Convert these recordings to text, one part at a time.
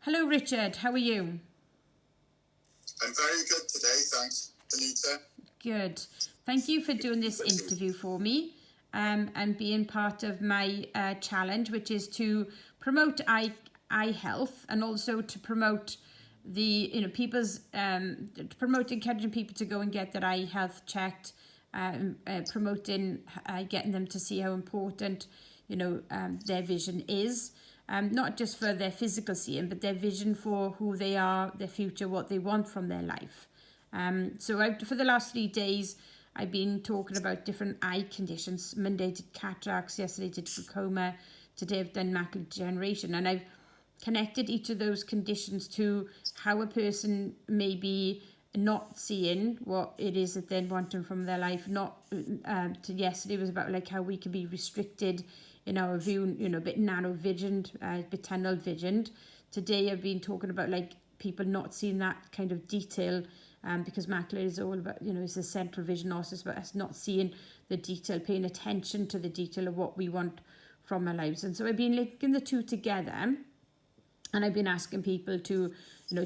Hello, Richard. How are you? I'm very good today, thanks, Anita. Good. Thank you for doing this interview for me and being part of my challenge, which is to promote eye health and also to promote people's to promote encouraging people to go and get their eye health checked, promoting getting them to see how important their vision is. Not just for their physical seeing, but their vision for who they are, their future, what they want from their life. For the last 3 days, I've been talking about different eye conditions. Monday did cataracts, yesterday did glaucoma, today I've done macular degeneration, and I've connected each of those conditions to how a person may be not seeing what it is that they're wanting from their life. To yesterday was about like how we can be restricted in our view, a bit narrow visioned, a bit tunnel visioned. Today I've been talking about like people not seeing that kind of detail, because macular is all about, it's a central vision loss, it's about us not seeing the detail, paying attention to the detail of what we want from our lives. And so I've been linking the two together, and I've been asking people to,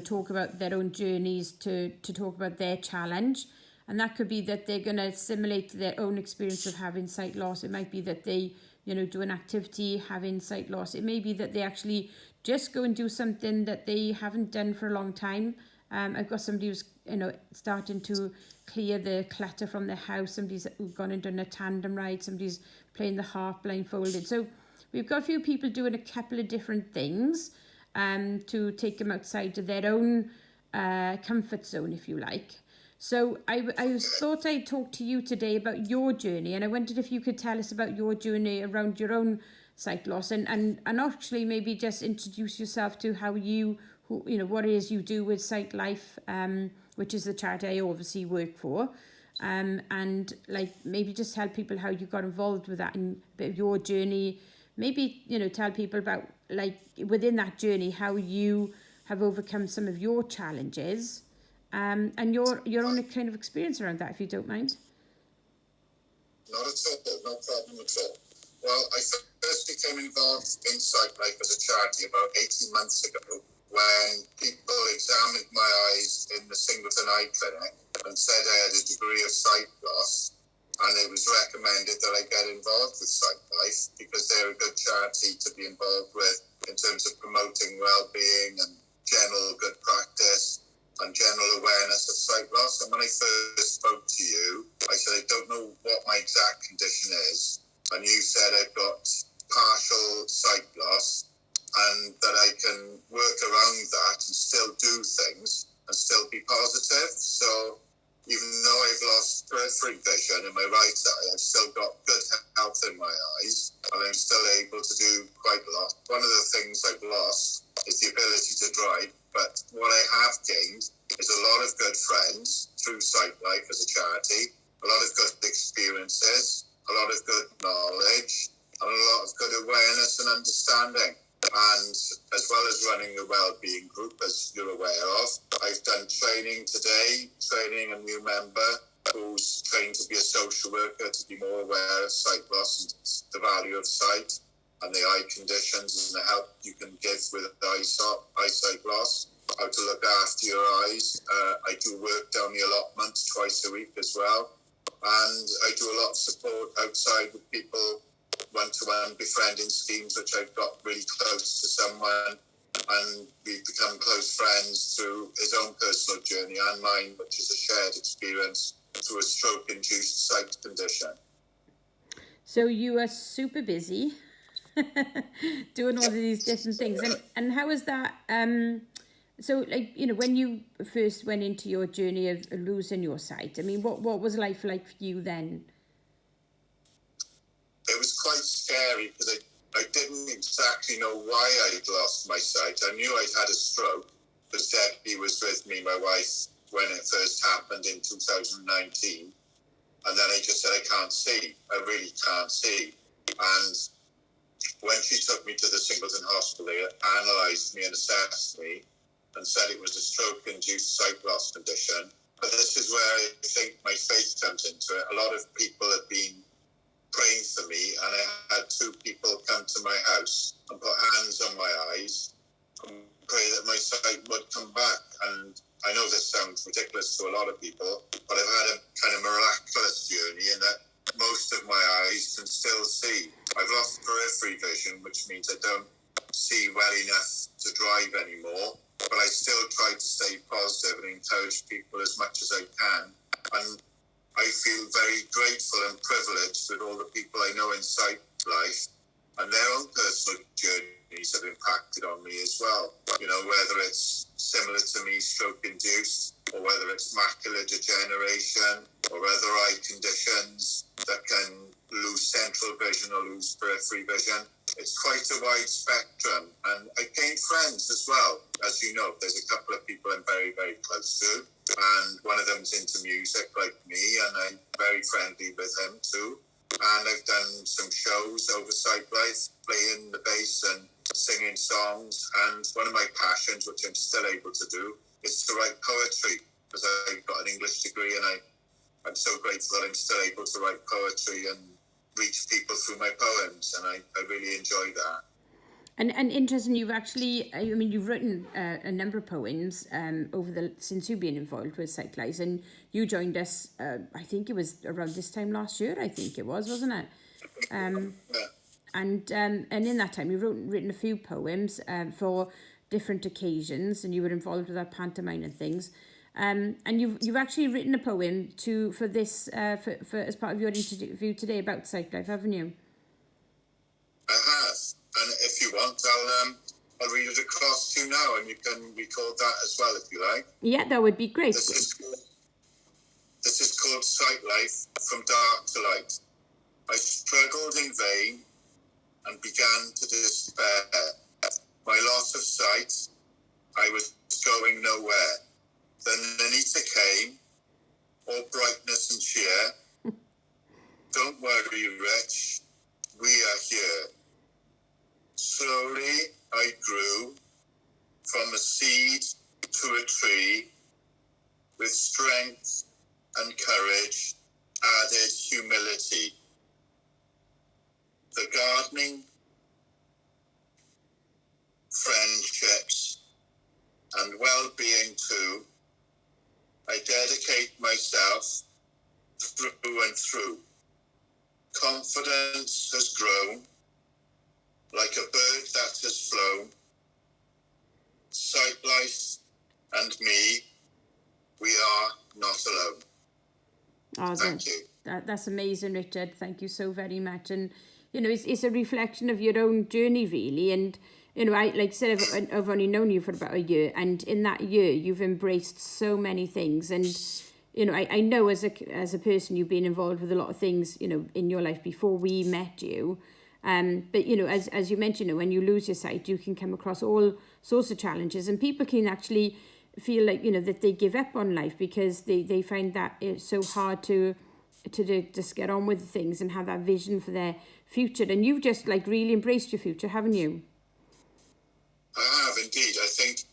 talk about their own journeys, to talk about their challenge. And that could be that they're going to simulate their own experience of having sight loss. It might be that they, do an activity, having sight loss. It may be that they actually just go and do something that they haven't done for a long time. I've got somebody who's, starting to clear the clutter from their house. Somebody's gone and done a tandem ride. Somebody's playing the harp blindfolded. So we've got a few people doing a couple of different things to take them outside of their own comfort zone, if you like. So I thought I'd talk to you today about your journey, and I wondered if you could tell us about your journey around your own sight loss, and actually maybe just introduce yourself to how what it is you do with Sight Life, which is the charity I obviously work for, and like maybe just tell people how you got involved with that and a bit of your journey. Maybe tell people about like within that journey how you have overcome some of your challenges. And your own kind of experience around that, if you don't mind. Not at all, no problem at all. Well, I first became involved in Sight Life as a charity about 18 months ago when people examined my eyes in the Singleton Eye Clinic and said I had a degree of sight loss, and it was recommended that I get involved with Sight Life because they're a good charity to be involved with in terms of promoting well-being and general good practice and general awareness of sight loss. And when I first spoke to you, I said, I don't know what my exact condition is. And you said I've got partial sight loss and that I can work around that and still do things and still be positive. So even though I've lost peripheral vision in my right eye, I've still got good health in my eyes and I'm still able to do quite a lot. One of the things I've lost is the ability to drive, but what I have gained is a lot of good friends through Sight Life as a charity, a lot of good experiences, a lot of good knowledge, and a lot of good awareness and understanding. And as well as running the wellbeing group, as you're aware of, I've done training today, training a new member who's trained to be a social worker to be more aware of sight loss and the value of sight and the eye conditions and the help you can give with eyesight loss, how to look after your eyes. I do work down the allotment twice a week as well. And I do a lot of support outside with people, one-to-one befriending schemes, which I've got really close to someone. And we've become close friends through his own personal journey and mine, which is a shared experience through a stroke-induced sight condition. So you are super busy doing all of these different things. And how is that... So, like, when you first went into your journey of losing your sight, I mean, what was life like for you then? It was quite scary because I didn't exactly know why I'd lost my sight. I knew I'd had a stroke because Debbie was with me, my wife, when it first happened in 2019. And then I just said, I can't see. I really can't see. And when she took me to the Singleton Hospital, they analysed me and assessed me and said it was a stroke-induced sight loss condition. But this is where I think my faith comes into it. A lot of people have been praying for me, and I had two people come to my house and put hands on my eyes and pray that my sight would come back. And I know this sounds ridiculous to a lot of people, but I've had a kind of miraculous journey in that most of my eyes can still see. I've lost periphery vision, which means I don't see well enough to drive anymore, but I still try to stay positive and encourage people as much as I can. And I feel very grateful and privileged with all the people I know in Sight Life, and their own personal journeys have impacted on me as well. You know, whether it's similar to me, stroke induced, or whether it's macular degeneration, or other eye conditions that can lose central vision or lose periphery vision. It's quite a wide spectrum, and I gained friends as well. As you know, there's a couple of people I'm very, very close to, and one of them's into music like me, and I'm very friendly with him too. And I've done some shows over Sight Life, playing the bass and singing songs. And one of my passions, which I'm still able to do, is to write poetry, because I've got an English degree, and I'm so grateful that I'm still able to write poetry and reach people through my poems, and I really enjoy that. And interesting, you've actually, I mean, you've written a number of poems since you've been involved with Sight Life, and you joined us, I think it was around this time last year, I think it was, wasn't it? Yeah. And in that time, you've written a few poems for different occasions, and you were involved with our pantomime and things. And you've actually written a poem for this for as part of your interview today about Sight Life, haven't you? I have, and if you want, I'll read it across to you now, and you can record that as well if you like. Yeah, that would be great. This is called Sight Life, From Dark to Light. I struggled in vain and began to despair. My loss of sight, I was going nowhere. Then Anita came, all brightness and cheer. Don't worry, wretch, we are here. Slowly I grew from a seed to a tree, with strength and courage added humility. The gardening, friendships, and well-being too, I dedicate myself through and through. Confidence has grown, like a bird that has flown. Sight Life and me, we are not alone. Oh, Thank you. That's amazing, Richard. Thank you so very much. And, you know, it's a reflection of your own journey, really. And, you know, I said, I've only known you for about a year, and in that year, you've embraced so many things. And, you know, I know as a person, you've been involved with a lot of things, you know, in your life before we met you. But, you know, as you mentioned, you know, when you lose your sight, you can come across all sorts of challenges, and people can actually feel like, you know, that they give up on life because they find that it's so hard to just get on with things and have that vision for their future. And you've just like really embraced your future, haven't you? I have indeed. I think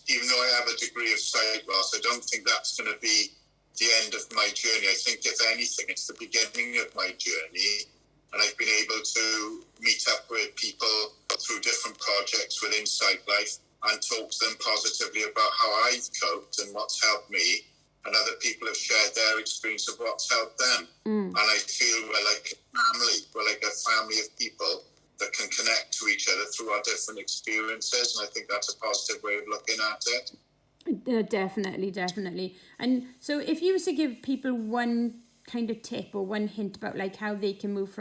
even though I have a degree of sight loss, I don't think that's going to be the end of my journey. I think if anything, it's the beginning of my journey. And I've been able to meet up with people through different projects within Sight Life and talk to them positively about how I've coped and what's helped me. And other people have shared their experience of what's helped them. And I feel we're like a family. We're like a family of people that can connect to each other through our different experiences. And I think that's a positive way of looking at it. Definitely. And so if you was to give people one kind of tip or one hint about like how they can move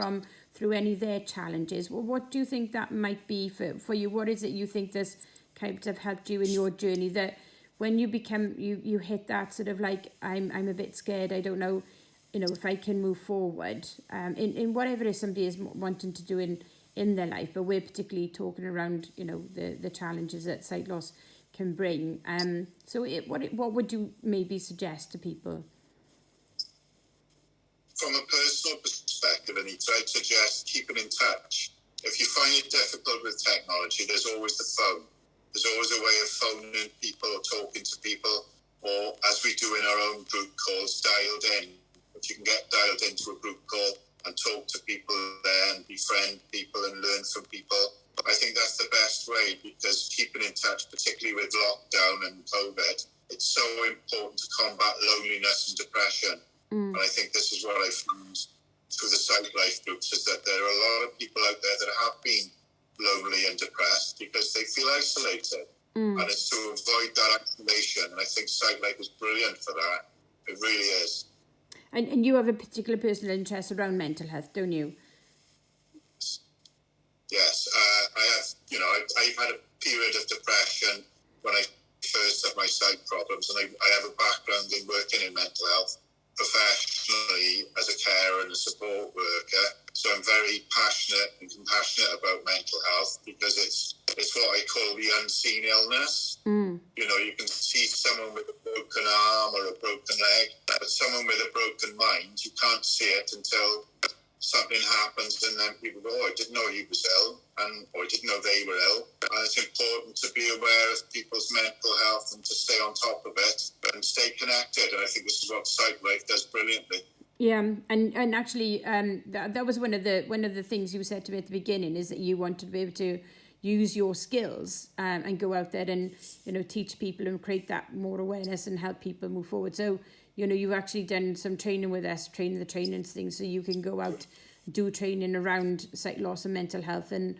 through any of their challenges, well, what do you think that might be for you? What is it you think this kind of helped you in your journey, that when you hit that sort of like, I'm a bit scared, I don't know, you know, if I can move forward in whatever it is somebody is wanting to do in their life, but we're particularly talking around, you know, the challenges that sight loss can bring. So what would you maybe suggest to people? From a personal perspective, Anita, I'd suggest keeping in touch. If you find it difficult with technology, there's always the phone. There's always a way of phoning people or talking to people, or as we do in our own group calls, dialed in. If you can get dialed into a group call and talk to people there and befriend people and learn from people, I think that's the best way, because keeping in touch, particularly with lockdown and COVID, it's so important to combat loneliness and depression. And I think this is what I found through the Sight Life groups, is that there are a lot of people out there that have been lonely and depressed because they feel isolated. And it's to avoid that isolation. And I think Sight Life is brilliant for that. It really is. And you have a particular personal interest around mental health, don't you? Yes, I have. I've had a period of depression when I first had my sight problems, and I have a background in working in mental health professionally as a carer and a support worker. So I'm very passionate and compassionate about mental health, because it's what I call the unseen illness. You can see someone with a broken arm or a broken leg, but someone with a broken mind, you can't see it until something happens, and then people go, I didn't know he was ill, or I didn't know they were ill. And it's important to be aware of people's mental health and to stay on top of it and stay connected. And I think this is what Sight Life does brilliantly. Yeah, and actually, that was one of the things you said to me at the beginning, is that you wanted to be able to use your skills and go out there and teach people and create that more awareness and help people move forward. So you've actually done some training with us, training the trainings things, so you can go out, do training around sight loss and mental health and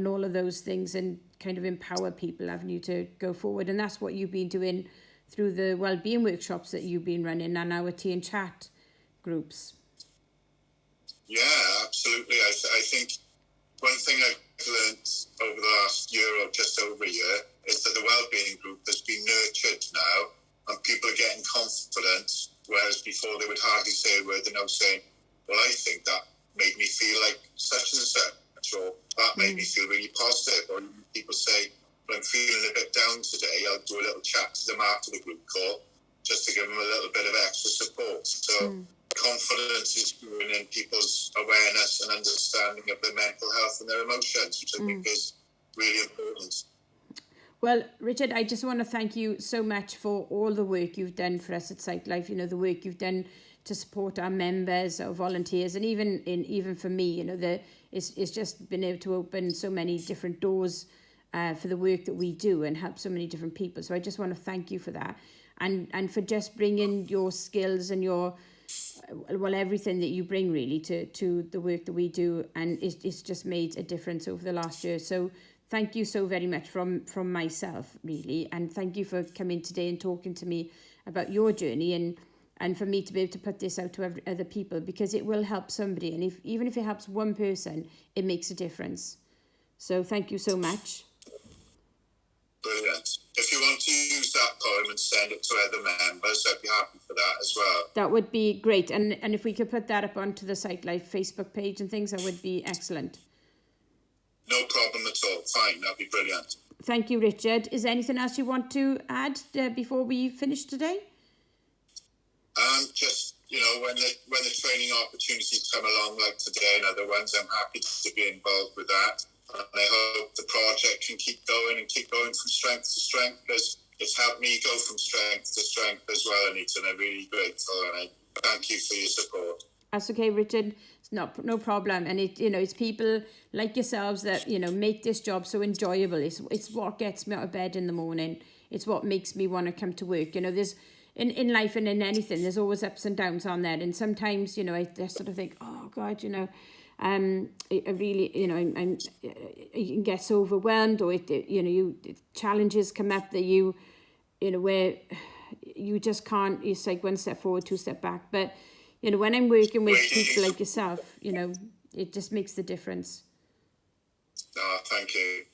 all of those things, and kind of empower people, haven't you, to go forward. And that's what you've been doing through the wellbeing workshops that you've been running and our Tea and Chat groups. Yeah, absolutely. I think one thing I've learned over the last year or just over a year is that the wellbeing group has been nurtured now, and people are getting confident, whereas before they would hardly say a word. They're now saying, well, I think that made me feel like such and such, or that made me feel really positive. Or people say, well, I'm feeling a bit down today, I'll do a little chat to them after the group call, just to give them a little bit of extra support. So confidence is growing in people's awareness and understanding of their mental health and their emotions, which I think is really important. Well, Richard, I just want to thank you so much for all the work you've done for us at Sight Life. The work you've done to support our members or volunteers, and even for me, it's just been able to open so many different doors for the work that we do and help so many different people. So I just want to thank you for that, and for just bringing your skills and your everything that you bring really to the work that we do, and it's just made a difference over the last year. So thank you so very much from myself, really, and thank you for coming today and talking to me about your journey, and for me to be able to put this out to other people, because it will help somebody, and even if it helps one person, it makes a difference. So thank you so much. Brilliant. If you want to use that poem and send it to other members, I'd be happy for that as well. That would be great, and if we could put that up onto the Sight Life Facebook page and things, that would be excellent. No problem at all. Fine, that'd be brilliant. Thank you, Richard. Is there anything else you want to add before we finish today? Just, when the training opportunities come along like today and other ones, I'm happy to be involved with that. And I hope the project can keep going from strength to strength, because it's helped me go from strength to strength as well, Anita, and I'm really grateful, and I thank you for your support. That's okay, Richard. It's no problem. And it's people like yourselves that, make this job so enjoyable. It's what gets me out of bed in the morning. It's what makes me want to come to work. There's in life and in anything, there's always ups and downs on there. And sometimes, I just sort of think, oh God, I really, I'm you can get so overwhelmed, or challenges come up that where you just can't. It's like one step forward, two step back. But when I'm working with people like yourself, it just makes the difference. Oh, thank you.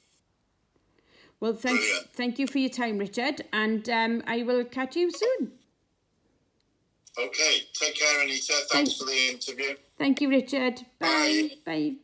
Well, thank you for your time, Richard, and I will catch you soon. Okay, take care, Anita. Thanks for the interview. Thank you, Richard. Bye. Bye.